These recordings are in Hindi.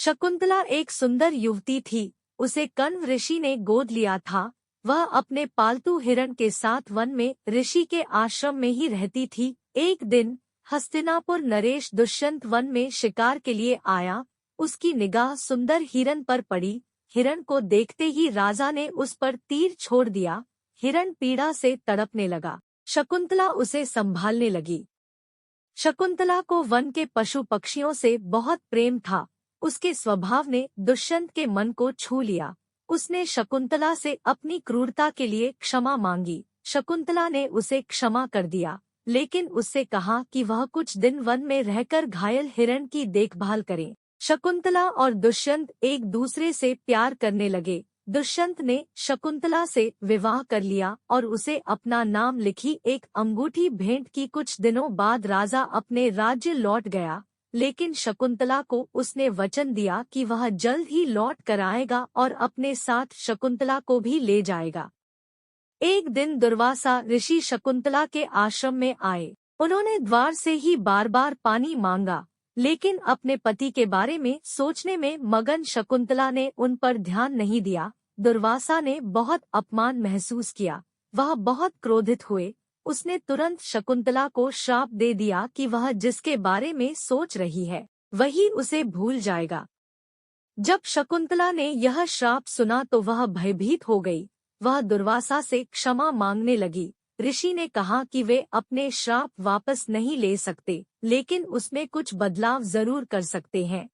शकुंतला एक सुंदर युवती थी। उसे कण्व ऋषि ने गोद लिया था। वह अपने पालतू हिरण के साथ वन में ऋषि के आश्रम में ही रहती थी। एक दिन हस्तिनापुर नरेश दुष्यंत वन में शिकार के लिए आया। उसकी निगाह सुंदर हिरण पर पड़ी। हिरण को देखते ही राजा ने उस पर तीर छोड़ दिया। हिरण पीड़ा से तड़पने लगा। शकुंतला उसे संभालने लगी। शकुंतला को वन के पशु पक्षियों से बहुत प्रेम था। उसके स्वभाव ने दुष्यंत के मन को छू लिया। उसने शकुंतला से अपनी क्रूरता के लिए क्षमा मांगी। शकुंतला ने उसे क्षमा कर दिया, लेकिन उससे कहा कि वह कुछ दिन वन में रहकर घायल हिरण की देखभाल करे। शकुंतला और दुष्यंत एक दूसरे से प्यार करने लगे। दुष्यंत ने शकुंतला से विवाह कर लिया और उसे अपना नाम लिखी एक अंगूठी भेंट की। कुछ दिनों बाद राजा अपने राज्य लौट गया, लेकिन शकुंतला को उसने वचन दिया कि वह जल्द ही लौट कर आएगा और अपने साथ शकुंतला को भी ले जाएगा। एक दिन दुर्वासा ऋषि शकुंतला के आश्रम में आए। उन्होंने द्वार से ही बार बार पानी मांगा, लेकिन अपने पति के बारे में सोचने में मगन शकुंतला ने उन पर ध्यान नहीं दिया। दुर्वासा ने बहुत अपमान महसूस किया। वह बहुत क्रोधित हुए। उसने तुरंत शकुंतला को श्राप दे दिया कि वह जिसके बारे में सोच रही है वही उसे भूल जाएगा। जब शकुंतला ने यह श्राप सुना तो वह भयभीत हो गई। वह दुर्वासा से क्षमा मांगने लगी। ऋषि ने कहा कि वे अपने श्राप वापस नहीं ले सकते, लेकिन उसमें कुछ बदलाव जरूर कर सकते हैं।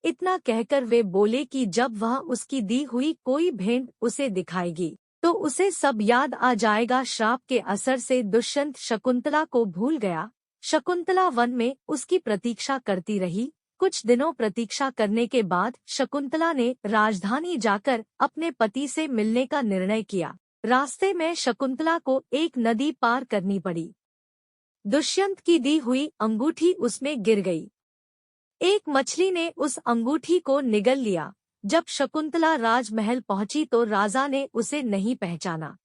इतना कहकर वे बोले कि जब वह उसकी दी हुई कोई भेंट उसे दिखाएगी तो उसे सब याद आ जाएगा। श्राप के असर से दुष्यंत शकुंतला को भूल गया। शकुंतला वन में उसकी प्रतीक्षा करती रही। कुछ दिनों प्रतीक्षा करने के बाद शकुंतला ने राजधानी जाकर अपने पति से मिलने का निर्णय किया। रास्ते में शकुंतला को एक नदी पार करनी पड़ी। दुष्यंत की दी हुई अंगूठी उसमें गिर गई। एक मछली ने उस अंगूठी को निगल लिया। जब शकुंतला राजमहल पहुंची तो राजा ने उसे नहीं पहचाना।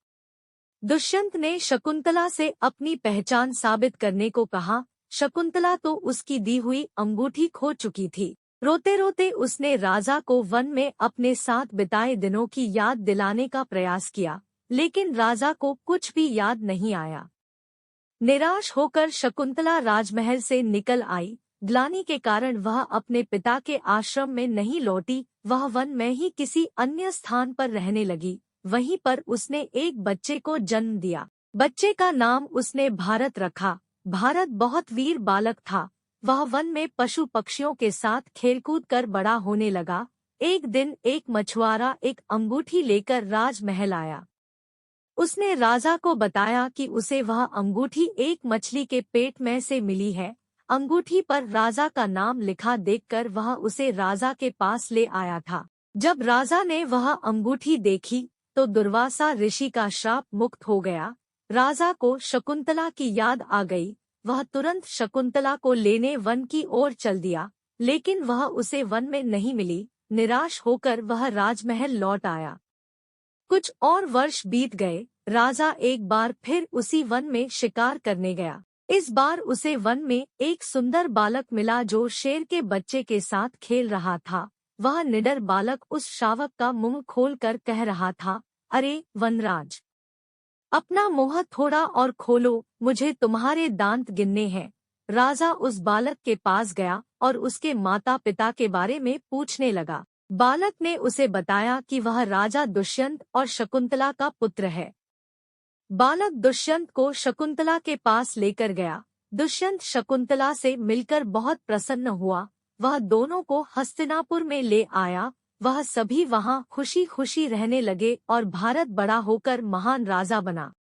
दुष्यंत ने शकुंतला से अपनी पहचान साबित करने को कहा। शकुंतला तो उसकी दी हुई अंगूठी खो चुकी थी। रोते रोते उसने राजा को वन में अपने साथ बिताए दिनों की याद दिलाने का प्रयास किया, लेकिन राजा को कुछ भी याद नहीं आया। निराश होकर शकुंतला राजमहल से निकल आई। ग्लानि के कारण वह अपने पिता के आश्रम में नहीं लौटी। वह वन में ही किसी अन्य स्थान पर रहने लगी। वहीं पर उसने एक बच्चे को जन्म दिया। बच्चे का नाम उसने भारत रखा। भारत बहुत वीर बालक था। वह वन में पशु पक्षियों के साथ खेलकूद कर बड़ा होने लगा। एक दिन एक मछुआरा एक अंगूठी लेकर राजमहल आया। उसने राजा को बताया कि उसे वह अंगूठी एक मछली के पेट में से मिली है। अंगूठी पर राजा का नाम लिखा देखकर वह उसे राजा के पास ले आया था। जब राजा ने वह अंगूठी देखी तो दुर्वासा ऋषि का श्राप मुक्त हो गया। राजा को शकुंतला की याद आ गई। वह तुरंत शकुंतला को लेने वन की ओर चल दिया, लेकिन वह उसे वन में नहीं मिली। निराश होकर वह राजमहल लौट आया। कुछ और वर्ष बीत गए। राजा एक बार फिर उसी वन में शिकार करने गया। इस बार उसे वन में एक सुंदर बालक मिला जो शेर के बच्चे के साथ खेल रहा था। वह निडर बालक उस शावक का मुंह खोलकर कह रहा था, अरे वनराज, अपना मुंह थोड़ा और खोलो, मुझे तुम्हारे दांत गिनने हैं। राजा उस बालक के पास गया और उसके माता पिता के बारे में पूछने लगा। बालक ने उसे बताया कि वह राजा दुष्यंत और शकुंतला का पुत्र है। बालक दुष्यंत को शकुंतला के पास लेकर गया। दुष्यंत शकुंतला से मिलकर बहुत प्रसन्न हुआ। वह दोनों को हस्तिनापुर में ले आया। वह सभी वहां खुशी खुशी रहने लगे और भारत बड़ा होकर महान राजा बना।